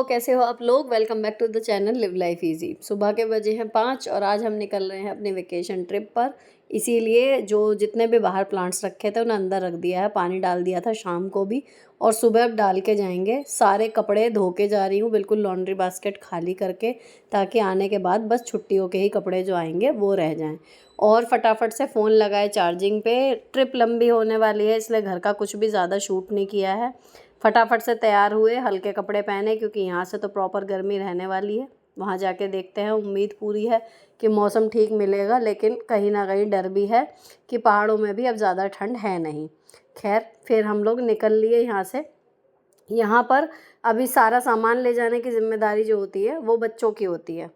कैसे हो आप लोग। Welcome back to the channel live life easy. सुबह के बजे हैं 5 और आज हम निकल रहे हैं अपने वेकेशन ट्रिप पर। इसीलिए जो जितने भी बाहर प्लांट्स रखे थे उन्हें अंदर रख दिया है, पानी डाल दिया था शाम को भी, और सुबह अब डाल के जाएंगे। सारे कपड़े धो के जा रही हूँ बिल्कुल लॉन्ड्री बास्केट खाली करके, ताकि आने के बाद बस छुट्टियों के ही कपड़े जो आएंगे वो रह जाएं। और फटाफट से फ़ोन लगाए चार्जिंग पे। ट्रिप लंबी होने वाली है इसलिए घर का कुछ भी ज़्यादा शूट नहीं किया है। फटाफट से तैयार हुए, हल्के कपड़े पहने क्योंकि यहाँ से तो प्रॉपर गर्मी रहने वाली है। वहाँ जाके देखते हैं। उम्मीद पूरी है कि मौसम ठीक मिलेगा, लेकिन कहीं ना कहीं डर भी है कि पहाड़ों में भी अब ज़्यादा ठंड है नहीं। खैर, फिर हम लोग निकल लिए यहाँ से। यहाँ पर अभी सारा सामान ले जाने की जिम्मेदारी जो होती है वो बच्चों की होती है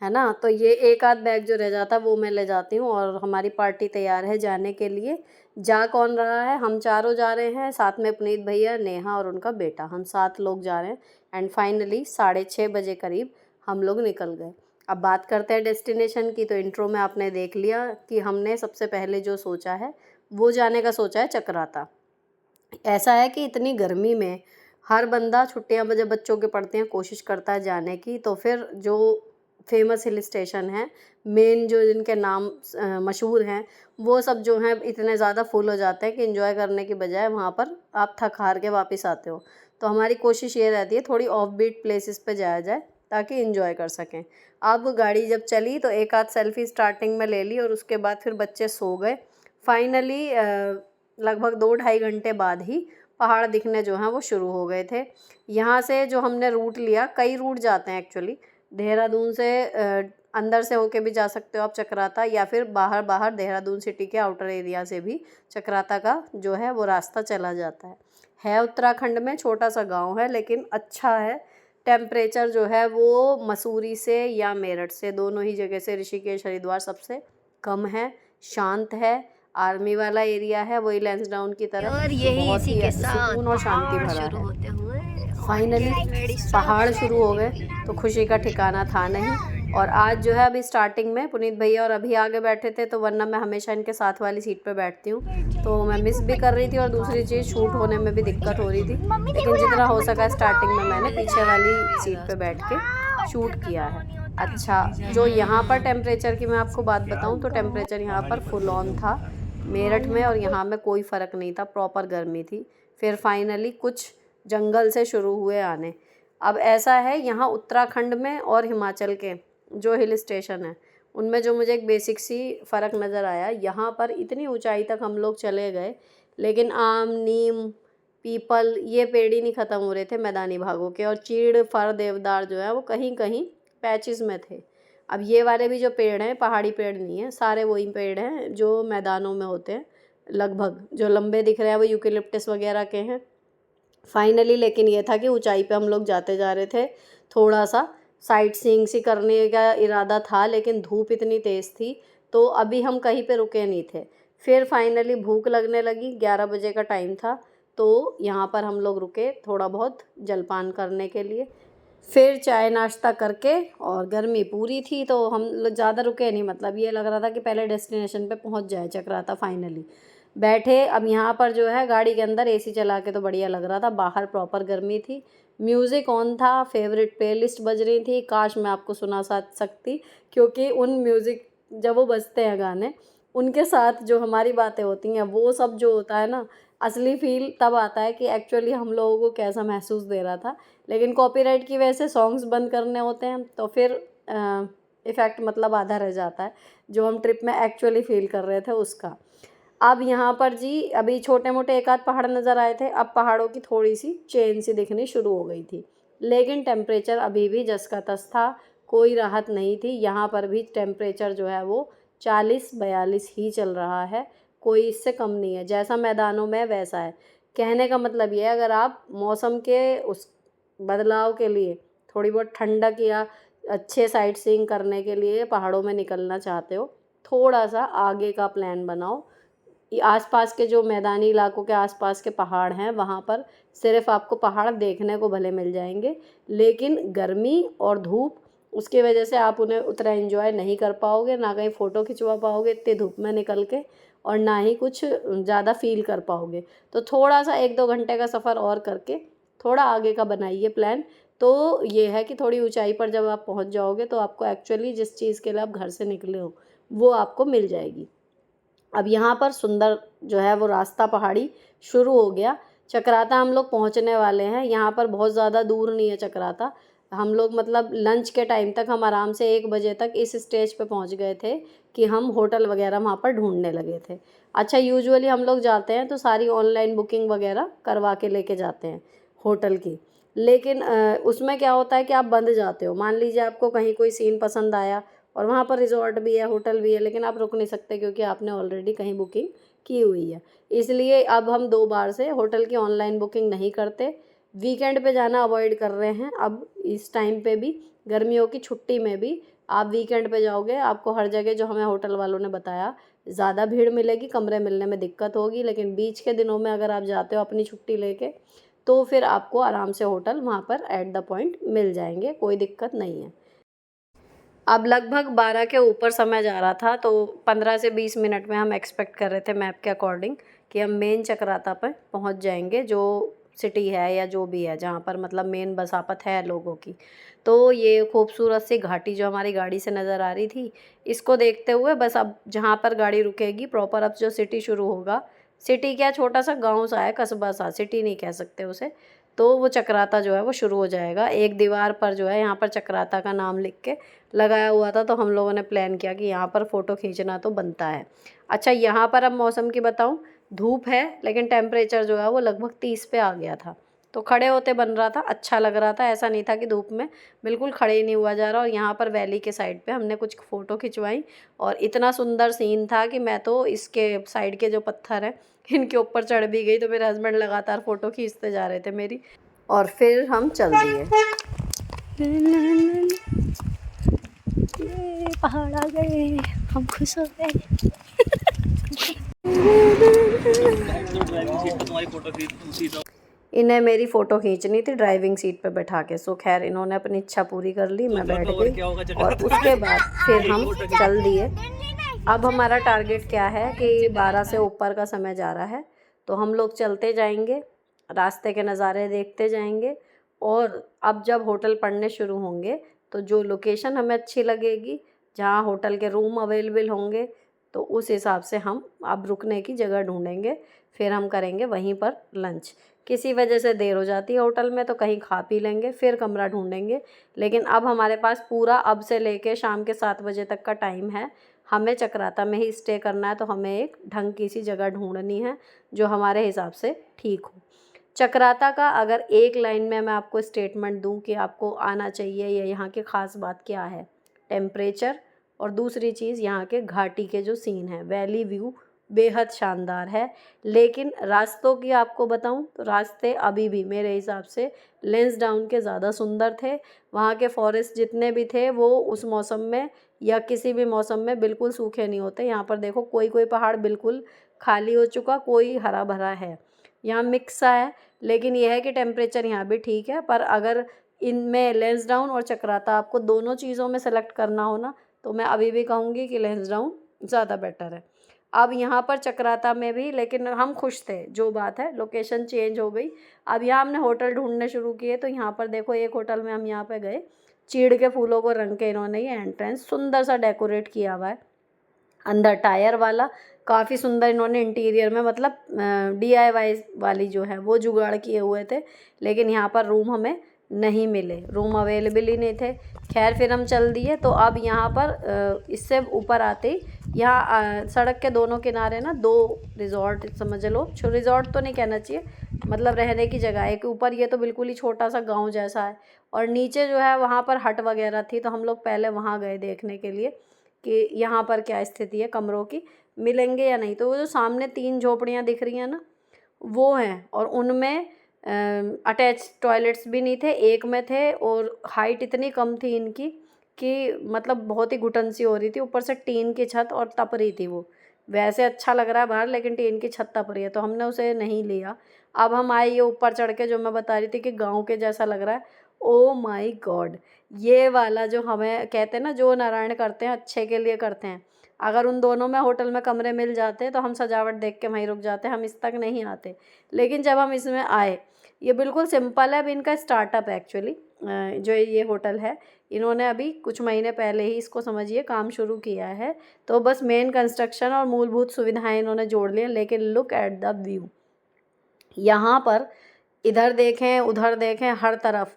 ना। तो ये एक आध बैग जो रह जाता है वो मैं ले जाती हूँ। और हमारी पार्टी तैयार है जाने के लिए। जा कौन रहा है? हम चारों जा रहे हैं, साथ में पुनीत भैया, नेहा और उनका बेटा, हम 7 लोग जा रहे हैं। एंड फाइनली 6:30 बजे करीब हम लोग निकल गए। अब बात करते हैं डेस्टिनेशन की। तो इंट्रो में आपने देख लिया कि हमने सबसे पहले जो सोचा है वो जाने का सोचा है चक्राता। ऐसा है कि इतनी गर्मी में हर बंदा छुट्टियां जब बच्चों के पड़ते हैं कोशिश करता है जाने की। तो फिर जो फेमस हिल स्टेशन हैं, मेन जो जिनके नाम मशहूर हैं, वो सब जो हैं इतने ज़्यादा फुल हो जाते हैं कि एंजॉय करने की बजाय वहाँ पर आप थक हार के वापस आते हो। तो हमारी कोशिश ये रहती है थोड़ी ऑफ बीट प्लेसेस पे जाया जाए ताकि एंजॉय कर सकें। अब गाड़ी जब चली तो एक आध सेल्फी स्टार्टिंग में ले ली और उसके बाद फिर बच्चे सो गए। फाइनली लगभग 2-2.5 घंटे बाद ही पहाड़ दिखने जो हैं वो शुरू हो गए थे। यहाँ से जो हमने रूट लिया, कई रूट जाते हैं एक्चुअली। देहरादून से अंदर से होके भी जा सकते हो आप चक्राता, या फिर बाहर देहरादून सिटी के आउटर एरिया से भी चक्राता का जो है वो रास्ता चला जाता है। उत्तराखंड में छोटा सा गांव है लेकिन अच्छा है। टेम्परेचर जो है वो मसूरी से या मेरठ से, दोनों ही जगह से, ऋषिकेश हरिद्वार सबसे कम है। शांत है, आर्मी वाला एरिया है, वही लैंसडाउन की तरह। और यही बहुत ही सुकून और शांति भरा है। फाइनली पहाड़ शुरू हो गए तो खुशी का ठिकाना था नहीं। और आज जो है अभी स्टार्टिंग में पुनीत भैया और अभी आगे बैठे थे, तो वरना मैं हमेशा इनके साथ वाली सीट पे बैठती हूँ, तो मैं मिस भी कर रही थी और दूसरी चीज़ शूट होने में भी दिक्कत हो रही थी। लेकिन जितना हो सका स्टार्टिंग में मैंने पीछे वाली सीट पे बैठ के शूट किया है। अच्छा, जो यहाँ पर टेम्परेचर की मैं आपको बात बताऊँ तो टेम्परेचर यहाँ पर फुल ऑन था। मेरठ में और यहाँ में कोई फ़र्क नहीं था, प्रॉपर गर्मी थी। फिर फाइनली कुछ जंगल से शुरू हुए आने। अब ऐसा है यहाँ उत्तराखंड में और हिमाचल के जो हिल स्टेशन है उनमें जो मुझे एक बेसिक सी फ़र्क नज़र आया, यहाँ पर इतनी ऊंचाई तक हम लोग चले गए लेकिन आम, नीम, पीपल ये पेड़ ही नहीं ख़त्म हो रहे थे मैदानी भागों के। और चीड़, फर, देवदार जो है वो कहीं कहीं पैचेस में थे। अब ये वाले भी जो पेड़ हैं पहाड़ी पेड़ नहीं है, सारे वही पेड़ हैं जो मैदानों में होते हैं। लगभग जो लंबे दिख रहे हैं वो यूकेलिप्टस वगैरह के हैं। फाइनली लेकिन ये था कि ऊंचाई पे हम लोग जाते जा रहे थे। थोड़ा सा साइट सीइंग सी करने का इरादा था लेकिन धूप इतनी तेज़ थी तो अभी हम कहीं पे रुके नहीं थे। फिर फाइनली भूख लगने लगी, 11 बजे का टाइम था, तो यहाँ पर हम लोग रुके थोड़ा बहुत जलपान करने के लिए। फिर चाय नाश्ता करके, और गर्मी पूरी थी तो हम ज़्यादा रुके नहीं, मतलब ये लग रहा था कि पहले डेस्टिनेशन पे पहुँच जाए चक्राता। फाइनली बैठे। अब यहाँ पर जो है गाड़ी के अंदर एसी चला के तो बढ़िया लग रहा था, बाहर प्रॉपर गर्मी थी। म्यूज़िक ऑन था, फेवरेट प्लेलिस्ट बज रही थी। काश मैं आपको सुना सकती, क्योंकि उन म्यूज़िक जब वो बजते हैं गाने, उनके साथ जो हमारी बातें होती हैं वो सब जो होता है ना, असली फील तब आता है कि एक्चुअली हम लोगों को कैसा महसूस दे रहा था। लेकिन कॉपीराइट की वजह से सॉन्ग्स बंद करने होते हैं तो फिर इफ़ेक्ट मतलब आधा रह जाता है जो हम ट्रिप में एक्चुअली फील कर रहे थे उसका। अब यहाँ पर जी अभी छोटे मोटे एक आध पहाड़ नज़र आए थे, अब पहाड़ों की थोड़ी सी चेन सी दिखनी शुरू हो गई थी। लेकिन टेम्परेचर अभी भी जस का तस था, कोई राहत नहीं थी। यहाँ पर भी टेम्परेचर जो है वो 40-42 ही चल रहा है, कोई इससे कम नहीं है। जैसा मैदानों में वैसा है। कहने का मतलब ये है, अगर आप मौसम के उस बदलाव के लिए थोड़ी बहुत ठंडक या अच्छे साइट सीइंग करने के लिए पहाड़ों में निकलना चाहते हो, थोड़ा सा आगे का प्लान बनाओ। आसपास के जो मैदानी इलाकों के आसपास के पहाड़ हैं वहाँ पर सिर्फ आपको पहाड़ देखने को भले मिल जाएंगे, लेकिन गर्मी और धूप उसकी वजह से आप उन्हें उतना एंजॉय नहीं कर पाओगे, ना कहीं फ़ोटो खिंचवा पाओगे इतनी धूप में निकल के, और ना ही कुछ ज़्यादा फील कर पाओगे। तो थोड़ा सा 1-2 घंटे का सफ़र और करके थोड़ा आगे का बनाइए प्लान, तो ये है कि थोड़ी ऊंचाई पर जब आप पहुंच जाओगे तो आपको एक्चुअली जिस चीज़ के लिए आप घर से निकले हो वो आपको मिल जाएगी। अब यहाँ पर सुंदर जो है वो रास्ता पहाड़ी शुरू हो गया। चक्राता हम लोग पहुँचने वाले हैं। यहाँ पर बहुत ज़्यादा दूर नहीं है चक्राता। हम लोग मतलब लंच के टाइम तक हम आराम से 1 बजे तक इस स्टेज पे पहुँच गए थे कि हम होटल वगैरह वहाँ पर ढूंढने लगे थे। अच्छा, यूजुअली हम लोग जाते हैं तो सारी ऑनलाइन बुकिंग वगैरह करवा के लेके जाते हैं होटल की। लेकिन उसमें क्या होता है कि आप बंध जाते हो। मान लीजिए आपको कहीं कोई सीन पसंद आया और वहाँ पर रिज़ॉर्ट भी है, होटल भी है, लेकिन आप रुक नहीं सकते क्योंकि आपने ऑलरेडी कहीं बुकिंग की हुई है। इसलिए अब हम 2 बार से होटल की ऑनलाइन बुकिंग नहीं करते। वीकेंड पे जाना अवॉइड कर रहे हैं अब इस टाइम पे भी, गर्मियों की छुट्टी में भी। आप वीकेंड पे जाओगे, आपको हर जगह जो हमें होटल वालों ने बताया, ज़्यादा भीड़ मिलेगी, कमरे मिलने में दिक्कत होगी। लेकिन बीच के दिनों में अगर आप जाते हो अपनी छुट्टी लेके, तो फिर आपको आराम से होटल वहाँ पर एट द पॉइंट मिल जाएंगे, कोई दिक्कत नहीं है। अब लगभग 12 के ऊपर समय जा रहा था, तो 15 से 20 मिनट में हम एक्सपेक्ट कर रहे थे मैप के अकॉर्डिंग कि हम मेन चक्राता पर पहुंच जाएंगे, जो सिटी है या जो भी है जहाँ पर मतलब मेन बसापत है लोगों की। तो ये खूबसूरत सी घाटी जो हमारी गाड़ी से नज़र आ रही थी, इसको देखते हुए बस अब जहाँ पर गाड़ी रुकेगी प्रॉपर, अब जो सिटी शुरू होगा, सिटी क्या छोटा सा गाँव सा है, कस्बा सा, सिटी नहीं कह सकते उसे। तो वो चक्राता जो है वो शुरू हो जाएगा। एक दीवार पर जो है यहाँ पर चक्राता का नाम लिख के लगाया हुआ था, तो हम लोगों ने प्लान किया कि यहाँ पर फ़ोटो खींचना तो बनता है। अच्छा, यहाँ पर अब मौसम की बताऊँ, धूप है लेकिन टेम्परेचर जो है वो लगभग 30 पे आ गया था। तो खड़े होते बन रहा था, अच्छा लग रहा था, ऐसा नहीं था कि धूप में बिल्कुल खड़े ही नहीं हुआ जा रहा। और यहाँ पर वैली के साइड पे हमने कुछ फ़ोटो खिंचवाई और इतना सुंदर सीन था कि मैं तो इसके साइड के जो पत्थर हैं इनके ऊपर चढ़ भी गई। तो मेरे हस्बैंड लगातार फ़ोटो खींचते जा रहे थे मेरी, और फिर हम चल दिए। ये पहाड़ आ गए, हम खुश हो गए। इन्हें मेरी फ़ोटो खींचनी थी ड्राइविंग सीट पे बैठा के। सो खैर इन्होंने अपनी इच्छा पूरी कर ली, मैं बैठ गई और उसके बाद फिर हम चल दिए। अब हमारा टारगेट क्या है कि 12 से ऊपर का समय जा रहा है, तो हम लोग चलते जाएंगे, रास्ते के नज़ारे देखते जाएंगे। और अब जब होटल पड़ने शुरू होंगे तो जो लोकेशन हमें अच्छी लगेगी, जहाँ होटल के रूम अवेलेबल होंगे, तो उस हिसाब से हम अब रुकने की जगह ढूंढेंगे। फिर हम करेंगे वहीं पर लंच। किसी वजह से देर हो जाती है होटल में तो कहीं खा पी लेंगे, फिर कमरा ढूंढेंगे। लेकिन अब हमारे पास पूरा अब से लेके शाम के 7 बजे तक का टाइम है। हमें चक्राता में ही स्टे करना है, तो हमें एक ढंग की सी जगह ढूंढनी है जो हमारे हिसाब से ठीक हो। चक्राता का अगर एक लाइन में मैं आपको स्टेटमेंट दूं कि आपको आना चाहिए या यहाँ की ख़ास बात क्या है, टेम्परेचर, और दूसरी चीज़ यहाँ के घाटी के जो सीन है, वैली व्यू बेहद शानदार है। लेकिन रास्तों की आपको बताऊं तो रास्ते अभी भी मेरे हिसाब से लेंसडाउन के ज़्यादा सुंदर थे। वहाँ के फॉरेस्ट जितने भी थे वो उस मौसम में या किसी भी मौसम में बिल्कुल सूखे नहीं होते। यहाँ पर देखो कोई कोई पहाड़ बिल्कुल खाली हो चुका, कोई हरा भरा है, यहाँ मिक्स सा है। लेकिन यह है कि टेम्परेचर यहाँ भी ठीक है। पर अगर इनमें लेंसडाउन और चक्राता आपको दोनों चीज़ों में सेलेक्ट करना हो ना, तो मैं अभी भी कहूँगी कि लेंसडाउन ज़्यादा बेटर है। अब यहाँ पर चक्राता में भी लेकिन हम खुश थे, जो बात है लोकेशन चेंज हो गई। अब यहाँ हमने होटल ढूंढने शुरू किए, तो यहाँ पर देखो एक होटल में हम यहाँ पे गए, चीड़ के फूलों को रंग के इन्होंने ये एंट्रेंस सुंदर सा डेकोरेट किया हुआ है, अंदर टायर वाला, काफ़ी सुंदर इन्होंने इंटीरियर में मतलब DIY वाली जो है वो जुगाड़ किए हुए थे। लेकिन यहाँ पर रूम हमें नहीं मिले, रूम अवेलेबल ही नहीं थे। खैर फिर हम चल दिए। तो अब यहाँ पर इससे ऊपर आते ही यहाँ सड़क के दोनों किनारे ना 2 रिज़ॉर्ट समझ लो, रिज़ॉर्ट तो नहीं कहना चाहिए, मतलब रहने की जगह है। कि ऊपर ये तो बिल्कुल ही छोटा सा गांव जैसा है और नीचे जो है वहाँ पर हट वगैरह थी। तो हम लोग पहले वहाँ गए देखने के लिए कि यहाँ पर क्या स्थिति है, कमरों की मिलेंगे या नहीं। तो वो जो सामने 3 झोपड़ियाँ दिख रही हैं ना, वो हैं, और उनमें अटैच टॉयलेट्स भी नहीं थे, एक में थे। और हाइट इतनी कम थी इनकी कि मतलब बहुत ही घुटन सी हो रही थी। ऊपर से टीन की छत और तप रही थी वो। वैसे अच्छा लग रहा है बाहर, लेकिन टीन की छत तप रही है, तो हमने उसे नहीं लिया। अब हम आए ये ऊपर चढ़ के, जो मैं बता रही थी कि गाँव के जैसा लग रहा है। ओ माई गॉड, ये वाला जो हमें कहते हैं ना, जो नारायण करते हैं अच्छे के लिए करते हैं, अगर उन दोनों में होटल में कमरे मिल जाते तो हम सजावट देख के वहीं रुक जाते, हम इस तक नहीं आते। लेकिन जब हम इसमें आए, ये बिल्कुल सिंपल है। अब इनका स्टार्टअप है एक्चुअली, जो ये होटल है, इन्होंने अभी कुछ महीने पहले ही इसको समझिए काम शुरू किया है। तो बस मेन कंस्ट्रक्शन और मूलभूत सुविधाएं इन्होंने जोड़ ली हैं, लेकिन लुक एट द व्यू। यहाँ पर इधर देखें उधर देखें, हर तरफ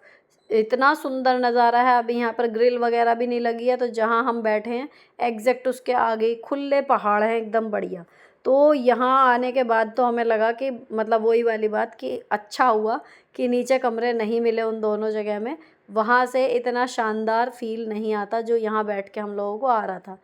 इतना सुंदर नज़ारा है। अभी यहाँ पर ग्रिल वगैरह भी नहीं लगी है, तो जहाँ हम बैठे हैं एग्जैक्ट उसके आगे खुले पहाड़ हैं एकदम बढ़िया। तो यहाँ आने के बाद तो हमें लगा कि मतलब वही वाली बात कि अच्छा हुआ कि नीचे कमरे नहीं मिले उन दोनों जगह में। वहाँ से इतना शानदार फील नहीं आता जो यहाँ बैठ के हम लोगों को आ रहा था।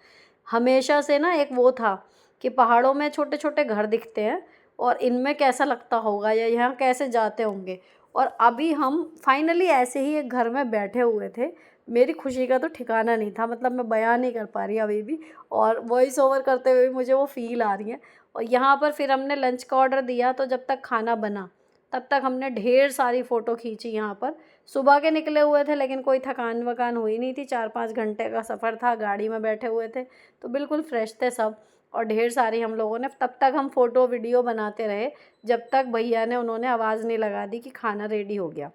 हमेशा से ना एक वो था कि पहाड़ों में छोटे छोटे घर दिखते हैं और इनमें कैसा लगता होगा या यहाँ कैसे जाते होंगे। और अभी हम फाइनली ऐसे ही एक घर में बैठे हुए थे। मेरी खुशी का तो ठिकाना नहीं था, मतलब मैं बयान नहीं कर पा रही अभी भी, और वॉइस ओवर करते हुए मुझे वो फील आ रही है। और यहाँ पर फिर हमने लंच का ऑर्डर दिया, तो जब तक खाना बना तब तक हमने ढेर सारी फ़ोटो खींची यहाँ पर। सुबह के निकले हुए थे लेकिन कोई थकान वकान हुई नहीं थी, 4-5 घंटे का सफ़र था, गाड़ी में बैठे हुए थे तो बिल्कुल फ्रेश थे सब। और ढेर सारी हम लोगों ने तब तक हम फ़ोटो वीडियो बनाते रहे जब तक भैया ने उन्होंने आवाज़ नहीं लगा दी कि खाना रेडी हो गया।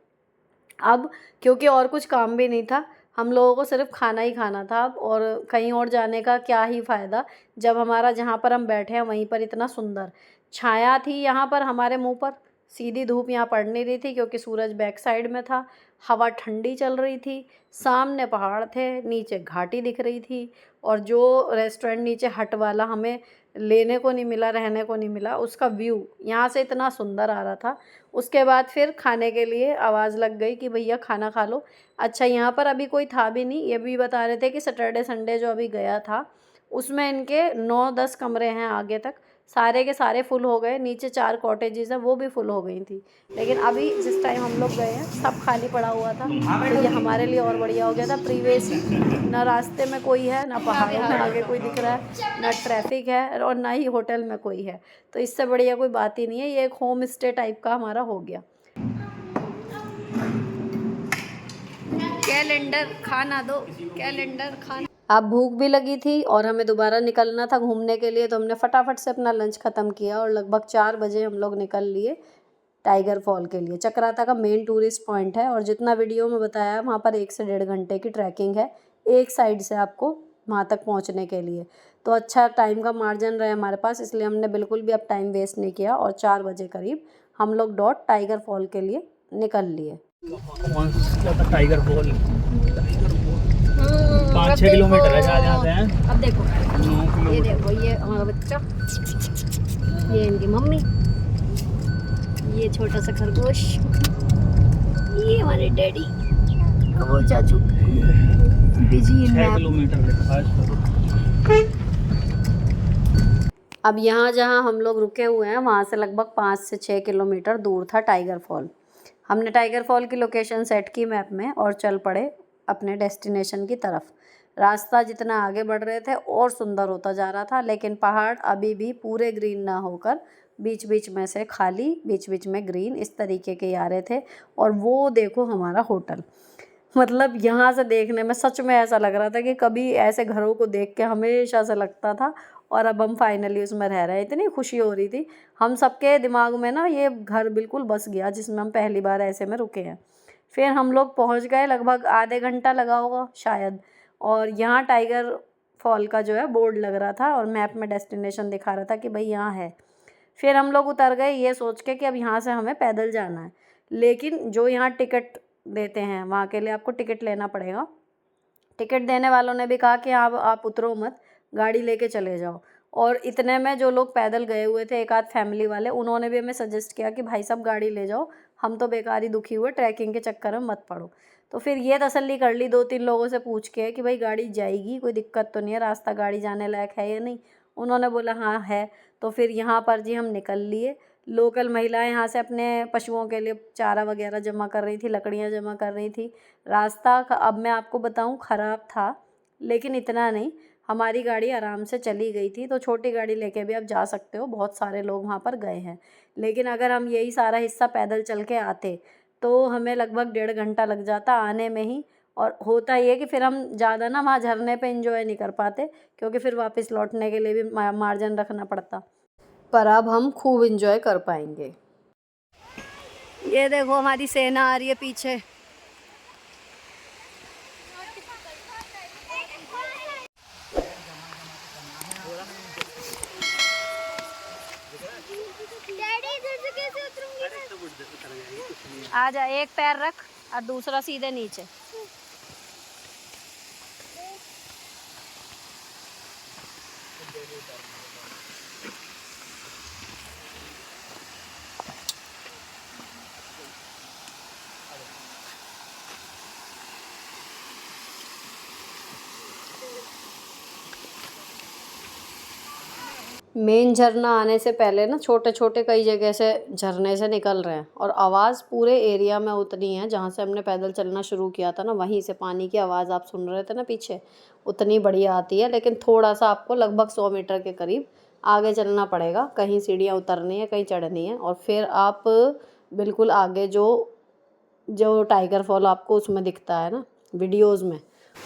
अब क्योंकि और कुछ काम भी नहीं था, हम लोगों को सिर्फ खाना ही खाना था अब, और कहीं और जाने का क्या ही फ़ायदा जब हमारा जहाँ पर हम बैठे हैं वहीं पर इतना सुंदर छाया थी। यहाँ पर हमारे मुंह पर सीधी धूप यहाँ पड़ नहीं रही थी क्योंकि सूरज बैक साइड में था, हवा ठंडी चल रही थी, सामने पहाड़ थे, नीचे घाटी दिख रही थी। और जो रेस्टोरेंट नीचे हट वाला हमें लेने को नहीं मिला, रहने को नहीं मिला, उसका व्यू यहाँ से इतना सुंदर आ रहा था। उसके बाद फिर खाने के लिए आवाज़ लग गई कि भैया खाना खा लो। अच्छा, यहाँ पर अभी कोई था भी नहीं, ये भी बता रहे थे कि सैटरडे संडे जो अभी गया था उसमें इनके 9-10 कमरे हैं आगे तक, सारे के सारे फुल हो गए। नीचे 4 कॉटेजेस हैं वो भी फुल हो गई थी, लेकिन अभी जिस टाइम हम लोग गए हैं सब खाली पड़ा हुआ था। तो ये हमारे लिए और बढ़िया हो गया था, प्रीवियसली ना रास्ते में कोई है, ना पहाड़ों में आगे कोई दिख रहा है, ना ट्रैफिक है और ना ही होटल में कोई है। तो इससे बढ़िया कोई बात ही नहीं है, ये एक होम स्टे टाइप का हमारा हो गया। कैलेंडर खाना दो, कैलेंडर खाना। अब भूख भी लगी थी और हमें दोबारा निकलना था घूमने के लिए, तो हमने फटाफट से अपना लंच ख़त्म किया और लगभग 4 बजे हम लोग निकल लिए टाइगर फॉल के लिए। चक्राता का मेन टूरिस्ट पॉइंट है और जितना वीडियो में बताया वहाँ पर 1 से 1.5 घंटे की ट्रैकिंग है एक साइड से आपको वहाँ तक पहुँचने के लिए। तो अच्छा टाइम का मार्जिन रहे हमारे पास, इसलिए हमने बिल्कुल भी अब टाइम वेस्ट नहीं किया और 4 बजे करीब हम लोग डॉट टाइगर फॉल के लिए निकल लिए। टाइगर फॉल 5-6 किलोमीटर है यहाँ से। अब देखो ये देखो, ये हमारा बच्चा, ये इनकी मम्मी, ये छोटा सा खरगोश, ये हमारे डैडी, वो चाचू बिजी इन मैप। अब यहाँ जहाँ हम लोग रुके हुए हैं वहाँ से लगभग 5 से 6 किलोमीटर दूर था टाइगर फॉल। हमने टाइगर फॉल की लोकेशन सेट की मैप में और चल पड़े अपने डेस्टिनेशन की तरफ। रास्ता जितना आगे बढ़ रहे थे और सुंदर होता जा रहा था, लेकिन पहाड़ अभी भी पूरे ग्रीन ना होकर बीच बीच में से खाली, बीच बीच में ग्रीन, इस तरीके के आ रहे थे। और वो देखो हमारा होटल, मतलब यहाँ से देखने में सच में ऐसा लग रहा था कि कभी ऐसे घरों को देख के हमेशा से लगता था और अब हम फाइनली उसमें रह रहे हैं। इतनी खुशी हो रही थी, हम सबके दिमाग में ना ये घर बिल्कुल बस गया जिसमें हम पहली बार ऐसे में रुके हैं। फिर हम लोग पहुँच गए, लगभग आधे घंटा लगा होगा शायद, और यहाँ टाइगर फॉल का जो है बोर्ड लग रहा था और मैप में डेस्टिनेशन दिखा रहा था कि भाई यहाँ है। फिर हम लोग उतर गए ये सोच के कि अब यहाँ से हमें पैदल जाना है, लेकिन जो यहाँ टिकट देते हैं वहाँ के लिए आपको टिकट लेना पड़ेगा। टिकट देने वालों ने भी कहा कि आप उतरो मत, गाड़ी लेके चले जाओ। और इतने में जो लोग पैदल गए हुए थे, एक आध फैमिली वाले, उन्होंने भी हमें सजेस्ट किया कि भाई साहब गाड़ी ले जाओ, हम तो बेकार ही दुखी हुए, ट्रैकिंग के चक्कर में मत पड़ो। तो फिर ये तसल्ली कर ली 2-3 लोगों से पूछ के कि भाई गाड़ी जाएगी, कोई दिक्कत तो नहीं है, रास्ता गाड़ी जाने लायक है या नहीं। उन्होंने बोला हाँ है। तो फिर यहाँ पर जी हम निकल लिए। लोकल महिलाएं यहाँ से अपने पशुओं के लिए चारा वगैरह जमा कर रही थी, लकड़ियाँ जमा कर रही थी। रास्ता अब मैं आपको बताऊँ ख़राब था, लेकिन इतना नहीं, हमारी गाड़ी आराम से चली गई थी। तो छोटी गाड़ी लेके भी आप जा सकते हो, बहुत सारे लोग वहाँ पर गए हैं। लेकिन अगर हम यही सारा हिस्सा पैदल चल के आते तो हमें लगभग 1.5 घंटा लग जाता आने में ही। और होता ये कि फिर हम ज़्यादा ना वहाँ झरने पे एंजॉय नहीं कर पाते, क्योंकि फिर वापस लौटने के लिए भी मार्जिन रखना पड़ता। पर अब हम खूब एंजॉय कर पाएंगे। ये देखो हमारी सेना आ रही है पीछे, आ जा, एक पैर रख और दूसरा सीधे नीचे। मेन झरना आने से पहले ना छोटे छोटे कई जगह से झरने से निकल रहे हैं और आवाज़ पूरे एरिया में उतनी है। जहाँ से हमने पैदल चलना शुरू किया था ना, वहीं से पानी की आवाज़ आप सुन रहे थे ना पीछे, उतनी बढ़िया आती है। लेकिन थोड़ा सा आपको लगभग 100 मीटर के करीब आगे चलना पड़ेगा। कहीं सीढ़ियाँ उतरनी है, कहीं चढ़नी है, और फिर आप बिल्कुल आगे जो जो टाइगर फॉल आपको उसमें दिखता है ना वीडियोज़ में,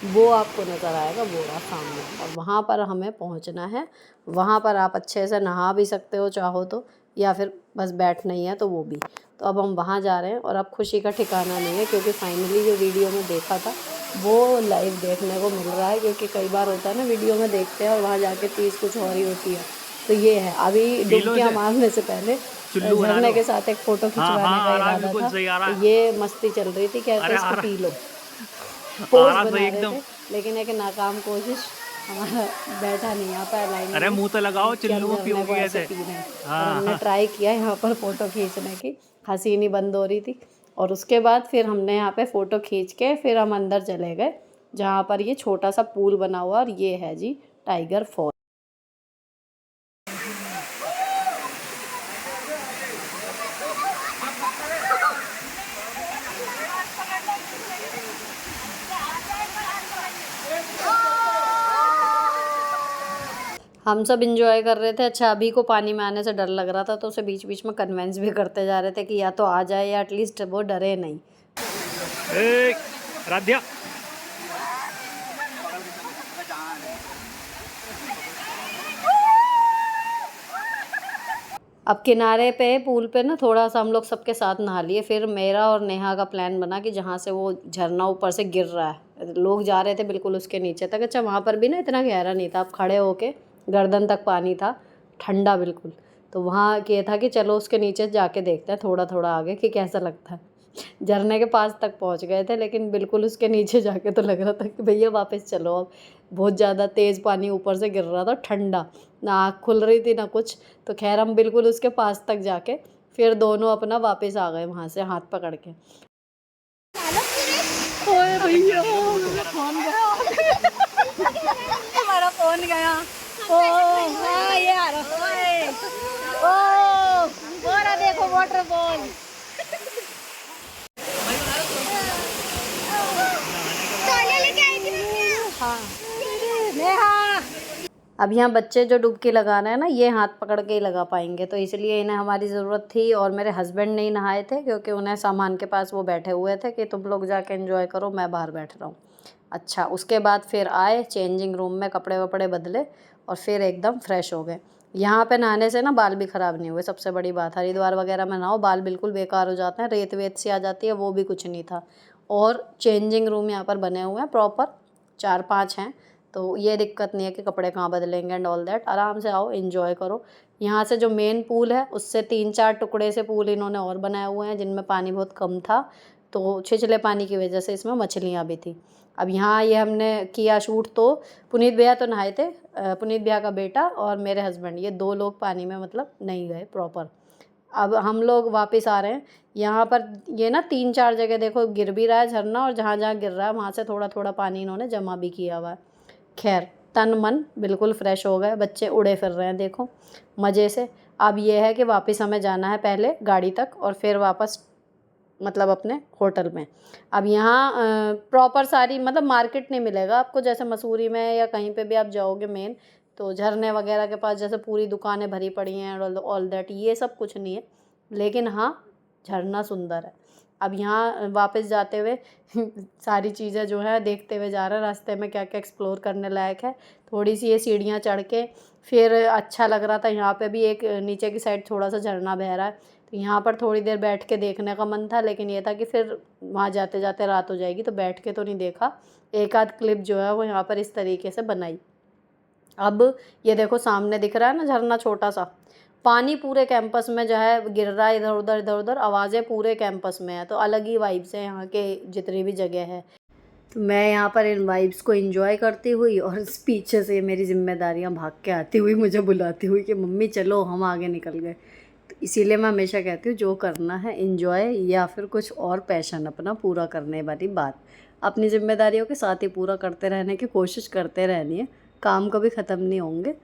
वो आपको नज़र आएगा, वो रहा सामने। और वहाँ पर हमें पहुँचना है। वहाँ पर आप अच्छे से नहा भी सकते हो चाहो तो, या फिर बस बैठना ही है तो वो भी। तो अब हम वहाँ जा रहे हैं और अब खुशी का ठिकाना नहीं है, क्योंकि फाइनली जो वीडियो में देखा था वो लाइव देखने को मिल रहा है। क्योंकि कई बार होता है ना, वीडियो में देखते हैं और वहाँ जाके चीज़ कुछ और ही होती है। तो ये है, अभी डुबकियाँ मारने से पहले झरने के साथ एक फ़ोटो खिंचवाने का इरादा था। तो ये मस्ती चल रही थी, कहते इसको पी लो, पोज बना रहे थे, लेकिन एक नाकाम कोशिश, हमारा बैठा नहीं यहाँ पर लाइन। अरे मुंह तो लगाओ, चिल्लू पियोगे कैसे? हमने ट्राई किया यहाँ पर फ़ोटो खींचने की, हंसी नहीं बंद हो रही थी। और उसके बाद फिर हमने यहाँ पे फ़ोटो खींच के फिर हम अंदर चले गए, जहाँ पर ये छोटा सा पूल बना हुआ, और ये है जी टाइगर फॉल। हम सब इंजॉय कर रहे थे। अच्छा, अभी को पानी में आने से डर लग रहा था, तो उसे बीच बीच में कन्वेंस भी करते जा रहे थे कि या तो आ जाए या एटलीस्ट वो डरे नहीं। राध्या अब किनारे पे पूल पे ना थोड़ा सा हम लोग सबके साथ नहा लिए। फिर मेरा और नेहा का प्लान बना कि जहाँ से वो झरना ऊपर से गिर रहा है, लोग जा रहे थे बिल्कुल उसके नीचे तक। अच्छा, वहाँ पर भी ना इतना गहरा नहीं था, आप खड़े होके गर्दन तक पानी था, ठंडा बिल्कुल। तो वहाँ ये था कि चलो उसके नीचे जाके देखते हैं थोड़ा थोड़ा आगे कि कैसा लगता है। झरने के पास तक पहुँच गए थे, लेकिन बिल्कुल उसके नीचे जाके तो लग रहा था कि भैया वापस चलो अब। बहुत ज़्यादा तेज़ पानी ऊपर से गिर रहा था, ठंडा, ना आँख खुल रही थी ना कुछ। तो खैर हम बिल्कुल उसके पास तक जाके फिर दोनों अपना वापस आ गए वहाँ से हाथ पकड़ के। ओए भैया, हमारा फोन गया। ओ हाँ, ये आ रहा। ओ वो रहा, देखो वाटरफॉल। हाँ नेहा, अब यहाँ बच्चे जो डुबकी लगाना है ना, ये हाथ पकड़ के ही लगा पाएंगे, तो इसलिए इन्हें हमारी ज़रूरत थी। और मेरे हस्बैंड नहीं नहाए थे, क्योंकि उन्हें सामान के पास वो बैठे हुए थे कि तुम लोग जाके एंजॉय करो, मैं बाहर बैठ रहा हूँ। अच्छा, उसके बाद फिर आए चेंजिंग रूम में, कपड़े वपड़े बदले और फिर एकदम फ्रेश हो गए। यहाँ पे नहाने से ना बाल भी ख़राब नहीं हुए, सबसे बड़ी बात। हरिद्वार वगैरह में नहाओ, बाल बिल्कुल बेकार हो जाते हैं, रेत वेत सी आ जाती है, वो भी कुछ नहीं था। और चेंजिंग रूम यहाँ पर बने हुए हैं प्रॉपर, 4-5 हैं, तो ये दिक्कत नहीं है कि कपड़े कहाँ बदलेंगे एंड ऑल दैट। आराम से आओ, एंजॉय करो। यहाँ से जो मेन पूल है उससे 3-4 टुकड़े से पूल इन्होंने और बनाए हुए हैं, जिनमें पानी बहुत कम था, तो छिछले पानी की वजह से इसमें मछलियाँ भी थी। अब यहाँ ये हमने किया शूट, तो पुनीत भैया तो नहाए थे, पुनीत भैया का बेटा और मेरे हस्बैंड, ये 2 लोग पानी में मतलब नहीं गए प्रॉपर। अब हम लोग वापस आ रहे हैं। यहाँ पर ये ना 3-4 जगह देखो गिर भी रहा है झरना, और जहाँ जहाँ गिर रहा है वहाँ से थोड़ा थोड़ा पानी इन्होंने जमा भी किया हुआ है। खैर, तन मन बिल्कुल फ्रेश हो गए, बच्चे उड़े फिर रहे हैं देखो मज़े से। अब ये है कि वापस हमें जाना है पहले गाड़ी तक, और फिर वापस मतलब अपने होटल में। अब यहाँ प्रॉपर सारी मतलब मार्केट नहीं मिलेगा आपको, जैसे मसूरी में या कहीं पे भी आप जाओगे मेन, तो झरने वगैरह के पास जैसे पूरी दुकानें भरी पड़ी हैं ऑल दैट, ये सब कुछ नहीं है। लेकिन हाँ, झरना सुंदर है। अब यहाँ वापस जाते हुए सारी चीज़ें जो है देखते हुए जा रहे हैं, रास्ते में क्या क्या एक्सप्लोर करने लायक है। थोड़ी सी ये सीढ़ियाँ चढ़ के फिर अच्छा लग रहा था। यहाँ पे भी एक नीचे की साइड थोड़ा सा झरना बह रहा है, तो यहाँ पर थोड़ी देर बैठ के देखने का मन था, लेकिन ये था कि फिर वहाँ जाते जाते रात हो जाएगी, तो बैठ के तो नहीं देखा। एक आध क्लिप जो है वो यहाँ पर इस तरीके से बनाई। अब ये देखो सामने दिख रहा है ना झरना छोटा सा, पानी पूरे कैंपस में जो है गिर रहा है, इधर उधर आवाज़ें पूरे कैंपस में है, तो अलग ही वाइब्स है यहाँ के जितनी भी जगह है। तो मैं यहाँ पर इन वाइब्स को एंजॉय करती हुई और पीछे से मेरी जिम्मेदारियाँ भाग के आती हुई मुझे बुलाती हुई कि मम्मी चलो हम आगे निकल गए। तो इसीलिए मैं हमेशा कहती हूँ जो करना है एंजॉय या फिर कुछ और पैशन अपना पूरा करने वाली बात, अपनी जिम्मेदारियों के साथ ही पूरा करते रहने की कोशिश करते रहनी है। काम कभी ख़त्म नहीं होंगे,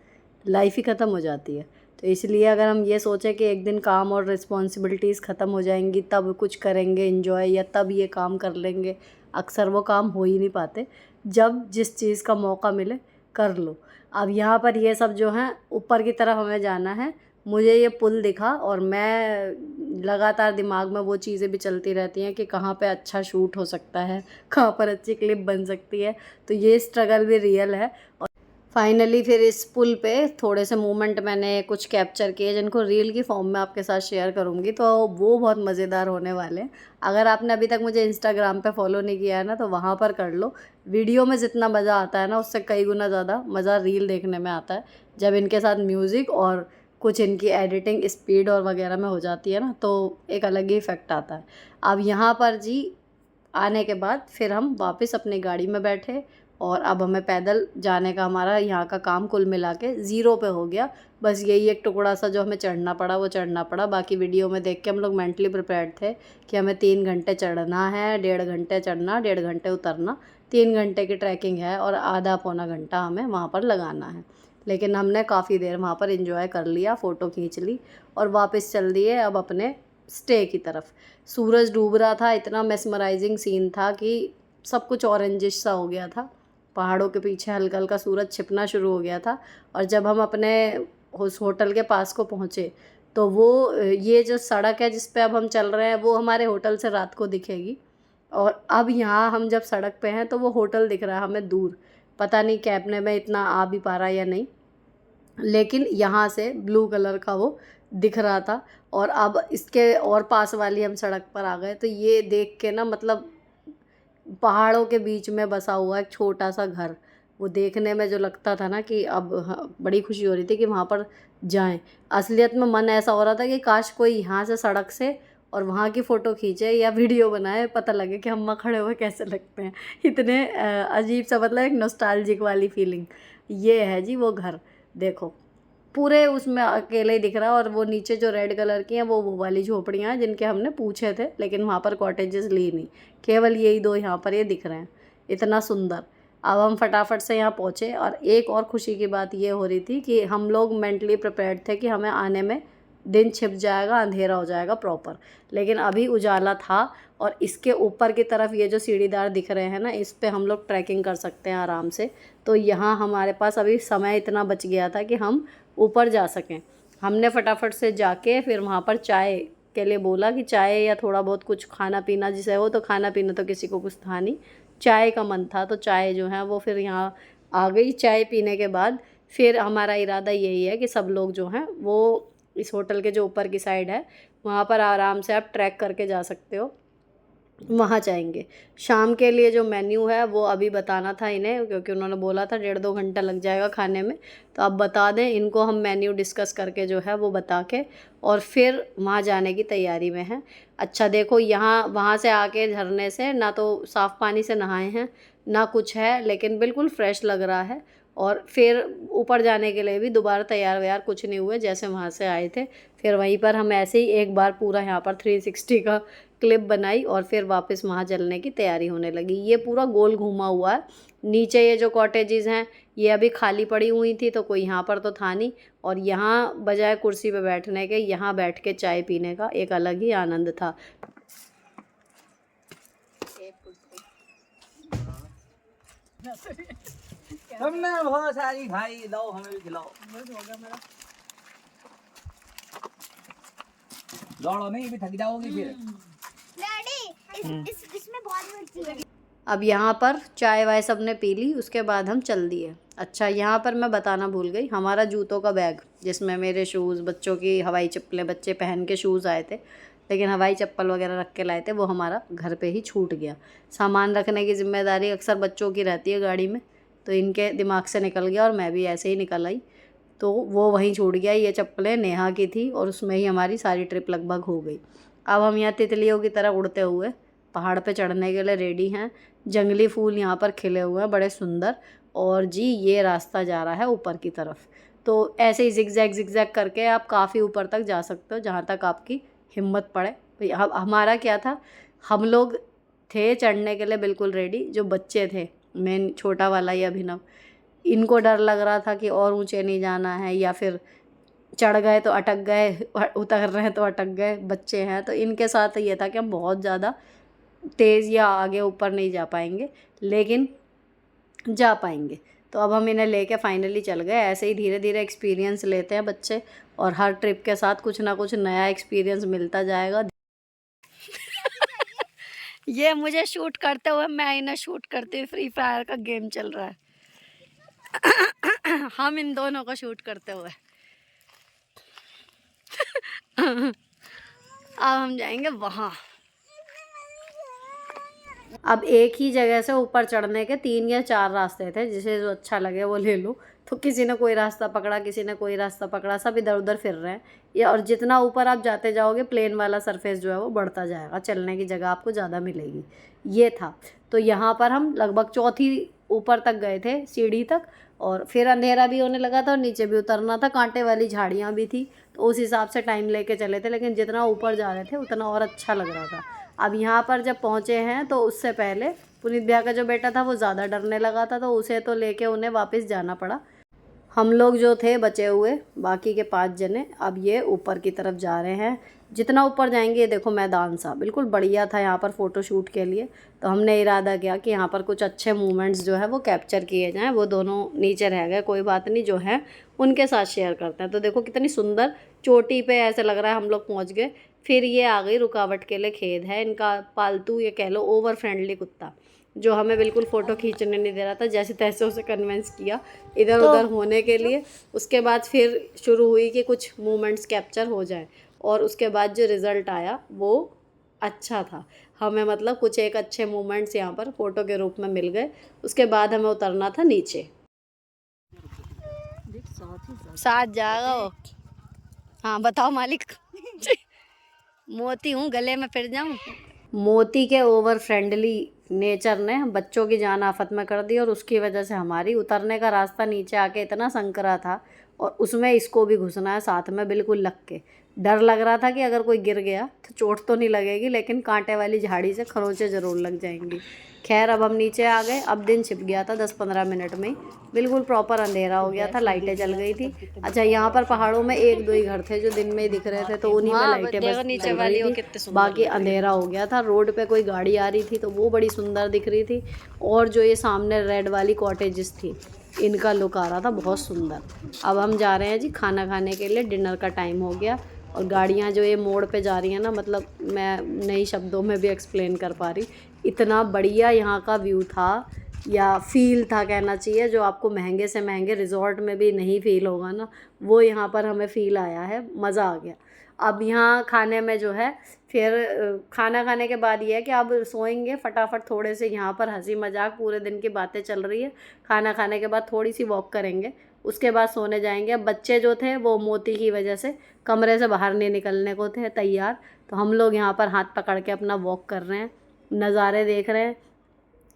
लाइफ ही ख़त्म हो जाती है। तो इसलिए अगर हम ये सोचें कि एक दिन काम और रिस्पॉन्सिबिलिटीज़ ख़त्म हो जाएंगी तब कुछ करेंगे एंजॉय या तब ये काम कर लेंगे, अक्सर वो काम हो ही नहीं पाते। जब जिस चीज़ का मौका मिले कर लो। अब यहाँ पर ये सब जो हैं ऊपर की तरफ हमें जाना है। मुझे ये पुल दिखा और मैं लगातार दिमाग में वो चीज़ें भी चलती रहती हैं कि कहाँ पे अच्छा शूट हो सकता है, कहाँ पर अच्छी क्लिप बन सकती है। तो ये स्ट्रगल भी रियल है। और फाइनली फिर इस पुल पे थोड़े से मोमेंट मैंने कुछ कैप्चर किए जिनको रील की फॉर्म में आपके साथ शेयर करूँगी, तो वो बहुत मज़ेदार होने वाले हैं। अगर आपने अभी तक मुझे इंस्टाग्राम पे फॉलो नहीं किया है ना, तो वहाँ पर कर लो। वीडियो में जितना मज़ा आता है ना, उससे कई गुना ज़्यादा मज़ा रील देखने में आता है, जब इनके साथ म्यूज़िक और कुछ इनकी एडिटिंग स्पीड और वगैरह में हो जाती है ना, तो एक अलग ही इफ़ेक्ट आता है। अब यहाँ पर जी आने के बाद फिर हम वापस अपनी गाड़ी में बैठे और अब हमें पैदल जाने का हमारा यहाँ का काम कुल मिला के ज़ीरो पे हो गया। बस यही एक टुकड़ा सा जो हमें चढ़ना पड़ा वो चढ़ना पड़ा। बाकी वीडियो में देख के हम लोग मेंटली प्रिपेयर्ड थे कि हमें 3 घंटे चढ़ना है, 1.5 घंटे चढ़ना, 1.5 घंटे उतरना, 3 घंटे की ट्रैकिंग है और आधा पौना घंटा हमें वहाँ पर लगाना है। लेकिन हमने काफ़ी देर वहाँ पर एंजॉय कर लिया, फ़ोटो खींच ली और वापस चल दिए अब अपने स्टे की तरफ। सूरज डूब रहा था, इतना मेस्मराइजिंग सीन था कि सब कुछ ऑरेंजिश सा हो गया था। पहाड़ों के पीछे हल्का हल्का सूरज छिपना शुरू हो गया था। और जब हम अपने उस होटल के पास को पहुँचे तो वो ये जो सड़क है जिस पे अब हम चल रहे हैं वो हमारे होटल से रात को दिखेगी। और अब यहाँ हम जब सड़क पे हैं तो वो होटल दिख रहा है हमें दूर। पता नहीं कैमरे में इतना आ भी पा रहा है या नहीं, लेकिन यहाँ से ब्लू कलर का वो दिख रहा था। और अब इसके और पास वाली हम सड़क पर आ गए तो ये देख के ना, मतलब पहाड़ों के बीच में बसा हुआ एक छोटा सा घर, वो देखने में जो लगता था ना कि अब बड़ी खुशी हो रही थी कि वहाँ पर जाएं। असलियत में मन ऐसा हो रहा था कि काश कोई यहाँ से सड़क से और वहाँ की फ़ोटो खींचे या वीडियो बनाए, पता लगे कि हम वहाँ खड़े हुए कैसे लगते हैं। इतने अजीब सा, मतलब एक नॉस्टैल्जिक वाली फीलिंग। ये है जी वो घर, देखो पूरे उसमें अकेले ही दिख रहा है। और वो नीचे जो रेड कलर की हैं वो वाली झोपड़ियाँ हैं जिनके हमने पूछे थे, लेकिन वहाँ पर कॉटेजेस ली नहीं, केवल यही 2 यहाँ पर ये दिख रहे हैं। इतना सुंदर। अब हम फटाफट से यहाँ पहुँचे और एक और खुशी की बात ये हो रही थी कि हम लोग मेंटली प्रिपेयर्ड थे कि हमें आने में दिन छिप जाएगा, अंधेरा हो जाएगा प्रॉपर, लेकिन अभी उजाला था। और इसके ऊपर की तरफ ये जो सीढ़ीदार दिख रहे हैं ना, इस पे हम लोग ट्रैकिंग कर सकते हैं आराम से। तो यहाँ हमारे पास अभी समय इतना बच गया था कि हम ऊपर जा सकें। हमने फटाफट से जाके फिर वहाँ पर चाय के लिए बोला कि चाय या थोड़ा बहुत कुछ खाना पीना जिसे हो, तो खाना पीना तो किसी को कुछ था नहीं, चाय का मन था। तो चाय जो है वो फिर यहाँ आ गई। चाय पीने के बाद फिर हमारा इरादा यही है कि सब लोग जो हैं वो इस होटल के जो ऊपर की साइड है वहाँ पर आराम से आप ट्रैक करके जा सकते हो, वहाँ जाएंगे। शाम के लिए जो मेन्यू है वो अभी बताना था इन्हें, क्योंकि उन्होंने बोला था 1.5-2 घंटा लग जाएगा खाने में। तो अब बता दें इनको, हम मेन्यू डिस्कस करके जो है वो बता के और फिर वहाँ जाने की तैयारी में हैं। अच्छा देखो, यहाँ वहाँ से आके झरने से ना तो साफ़ पानी से नहाए हैं ना कुछ है, लेकिन बिल्कुल फ्रेश लग रहा है। और फिर ऊपर जाने के लिए भी दोबारा तैयार व्यार कुछ नहीं हुए, जैसे वहाँ से आए थे। फिर वहीं पर हम ऐसे ही एक बार पूरा यहाँ पर 360 का क्लिप बनाई और फिर वापस वहाँ चलने की तैयारी होने लगी। ये पूरा गोल घूमा हुआ है। नीचे ये जो कॉटेजेस हैं ये अभी खाली पड़ी हुई थी, तो कोई यहाँ पर तो था नहीं। और यहाँ बजाय कुर्सी पे बैठने के यहाँ बैठ के चाय पीने का एक अलग ही आनंद था। तुमने बहुत सारी भाई, लाओ हमें भी खिलाओ। दौड़ो नहीं, भी थक जाओगी फिर। इसमें बहुत मिर्ची है। अब यहाँ पर चाय वाय सब ने पी ली, उसके बाद हम चल दिए। अच्छा यहाँ पर मैं बताना भूल गई, हमारा जूतों का बैग जिसमें मेरे शूज़, बच्चों की हवाई चप्पलें, बच्चे पहन के शूज़ आए थे लेकिन हवाई चप्पल वगैरह रख के लाए थे, वो हमारा घर पे ही छूट गया। सामान रखने की जिम्मेदारी अक्सर बच्चों की रहती है गाड़ी में, तो इनके दिमाग से निकल गया और मैं भी ऐसे ही निकल आई। तो वो वहीं छूट गया। ये चप्पलें नेहा की थी और उसमें ही हमारी सारी ट्रिप लगभग हो गई। अब हम यहाँ तितलियों की तरह उड़ते हुए पहाड़ पे चढ़ने के लिए रेडी हैं। जंगली फूल यहाँ पर खिले हुए हैं बड़े सुंदर, और जी ये रास्ता जा रहा है ऊपर की तरफ। तो ऐसे ही जिगजैग करके आप काफ़ी ऊपर तक जा सकते हो, जहाँ तक आपकी हिम्मत पड़े। तो हमारा क्या था, हम लोग थे चढ़ने के लिए बिल्कुल रेडी। जो बच्चे थे, मेन छोटा वाला ये अभिनव, इनको डर लग रहा था कि और ऊंचे नहीं जाना है, या फिर चढ़ गए तो अटक गए, उतर रहे हैं तो अटक गए। बच्चे हैं तो इनके साथ ये था कि हम बहुत ज़्यादा तेज़ या आगे ऊपर नहीं जा पाएंगे, लेकिन जा पाएंगे। तो अब हम इन्हें लेके फाइनली चल गए। ऐसे ही धीरे धीरे एक्सपीरियंस लेते हैं बच्चे, और हर ट्रिप के साथ कुछ ना कुछ नया एक्सपीरियंस मिलता जाएगा। ये मुझे शूट करते हुए, मैं इन्हें शूट करते हुए, फ्री फायर का गेम चल रहा है। हम इन दोनों को शूट करते हुए अब हम जाएंगे वहाँ। अब एक ही जगह से ऊपर चढ़ने के 3 या 4 रास्ते थे, जिसे जो अच्छा लगे वो ले लो। तो किसी ने कोई रास्ता पकड़ा, किसी ने कोई रास्ता पकड़ा, सब इधर उधर फिर रहे हैं ये। और जितना ऊपर आप जाते जाओगे, प्लेन वाला सरफेस जो है वो बढ़ता जाएगा, चलने की जगह आपको ज़्यादा मिलेगी। ये था। तो यहाँ पर हम लगभग चौथी ऊपर तक गए थे, सीढ़ी तक, और फिर अंधेरा भी होने लगा था और नीचे भी उतरना था। कांटे वाली झाड़ियाँ भी थी, तो उस हिसाब से टाइम लेके चले थे, लेकिन जितना ऊपर जा रहे थे उतना और अच्छा लग रहा था। अब यहाँ पर जब पहुँचे हैं, तो उससे पहले पुनीत भैया का जो बेटा था वो ज़्यादा डरने लगा था, तो उसे तो लेके उन्हें वापस जाना पड़ा। हम लोग जो थे बचे हुए, बाकी के 5 जने, अब ये ऊपर की तरफ जा रहे हैं। जितना ऊपर जाएंगे, ये देखो मैदान सा बिल्कुल बढ़िया था यहाँ पर फ़ोटोशूट के लिए। तो हमने इरादा किया कि यहाँ पर कुछ अच्छे मोमेंट्स जो है वो कैप्चर किए जाएं। वो दोनों नीचे रह गए, कोई बात नहीं, जो है उनके साथ शेयर करते हैं। तो देखो कितनी सुंदर चोटी पे ऐसे लग रहा है हम लोग पहुँच गए। फिर ये आ गई रुकावट के लिए। खेद है इनका पालतू, ये कह लो ओवर फ्रेंडली कुत्ता, जो हमें बिल्कुल फ़ोटो खींचने नहीं दे रहा था। जैसे तैसे उसे कन्विंस किया इधर उधर होने के लिए। उसके बाद फिर शुरू हुई कि कुछ मोमेंट्स कैप्चर हो जाएं, और उसके बाद जो रिज़ल्ट आया वो अच्छा था। हमें मतलब कुछ एक अच्छे मोमेंट्स यहाँ पर फ़ोटो के रूप में मिल गए। उसके बाद हमें उतरना था नीचे। साथ जाएगा वो। हाँ बताओ मालिक। मोती हूँ, गले में फिर जाऊँ। मोती के ओवर फ्रेंडली नेचर ने बच्चों की जान आफत में कर दी, और उसकी वजह से हमारी उतरने का रास्ता नीचे आके इतना संकरा था, और उसमें इसको भी घुसना है साथ में बिल्कुल लग के। डर लग रहा था कि अगर कोई गिर गया तो चोट तो नहीं लगेगी, लेकिन कांटे वाली झाड़ी से खरोंचे ज़रूर लग जाएंगी। खैर अब हम नीचे आ गए। अब दिन छिप गया था 10-15 मिनट में ही, बिल्कुल प्रॉपर अंधेरा हो गया था, लाइटें जल गई थी। अच्छा, यहाँ पर पहाड़ों में 1-2 ही घर थे जो दिन में ही दिख रहे थे, तो उन्हीं में लाइटें बस चल रही थी, बाकी अंधेरा हो गया था। रोड पे कोई गाड़ी आ रही थी तो वो बड़ी सुंदर दिख रही थी, और जो ये सामने रेड वाली कॉटेजेस थी, इनका लुक आ रहा था बहुत सुंदर। अब हम जा रहे हैं जी खाना खाने के लिए, डिनर का टाइम हो गया। और गाड़ियाँ जो ये मोड़ पे जा रही हैं ना, मतलब मैं नई शब्दों में भी एक्सप्लेन कर पा रही, इतना बढ़िया यहाँ का व्यू था, या फील था कहना चाहिए, जो आपको महंगे से महंगे रिजॉर्ट में भी नहीं फील होगा ना, वो यहाँ पर हमें फ़ील आया है। मज़ा आ गया। अब यहाँ खाने में जो है, फिर खाना खाने के बाद ये है कि अब सोएंगे फटाफट। थोड़े से यहाँ पर हंसी मजाक, पूरे दिन की बातें चल रही है। खाना खाने के बाद थोड़ी सी वॉक करेंगे, उसके बाद सोने जाएंगे। अब बच्चे जो थे वो मोती की वजह से कमरे से बाहर नहीं निकलने को थे तैयार, तो हम लोग यहाँ पर हाथ पकड़ के अपना वॉक कर रहे हैं, नज़ारे देख रहे हैं।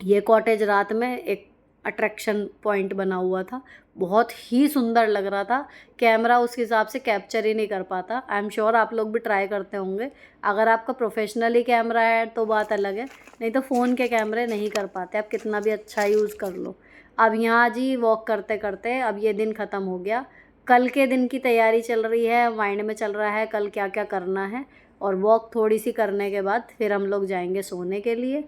ये कॉटेज रात में एक अट्रैक्शन पॉइंट बना हुआ था, बहुत ही सुंदर लग रहा था। कैमरा उस हिसाब से कैप्चर ही नहीं कर पाता। आई एम श्योर आप लोग भी ट्राई करते होंगे। अगर आपका प्रोफेशनली कैमरा है तो बात अलग है, नहीं तो फ़ोन के कैमरे नहीं कर पाते, आप कितना भी अच्छा यूज़ कर लो। अब यहाँ जी वॉक करते करते अब ये दिन ख़त्म हो गया। कल के दिन की तैयारी चल रही है, माइंड में चल रहा है कल क्या क्या करना है, और वॉक थोड़ी सी करने के बाद फिर हम लोग जाएंगे सोने के लिए।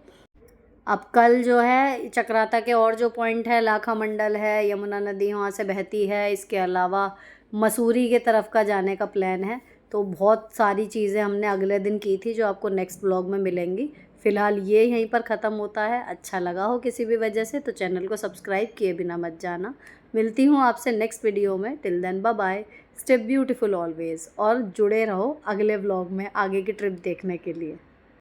अब कल जो है चक्राता के और जो पॉइंट है, लाखा मंडल है, यमुना नदी वहाँ से बहती है, इसके अलावा मसूरी के तरफ का जाने का प्लान है। तो बहुत सारी चीज़ें हमने अगले दिन की थी जो आपको नेक्स्ट ब्लॉग में मिलेंगी। फ़िलहाल ये यहीं पर ख़त्म होता है। अच्छा लगा हो किसी भी वजह से तो चैनल को सब्सक्राइब किए बिना मत जाना। मिलती हूँ आपसे नेक्स्ट वीडियो में। Till then bye bye, stay beautiful always, और जुड़े रहो अगले व्लॉग में आगे की ट्रिप देखने के लिए।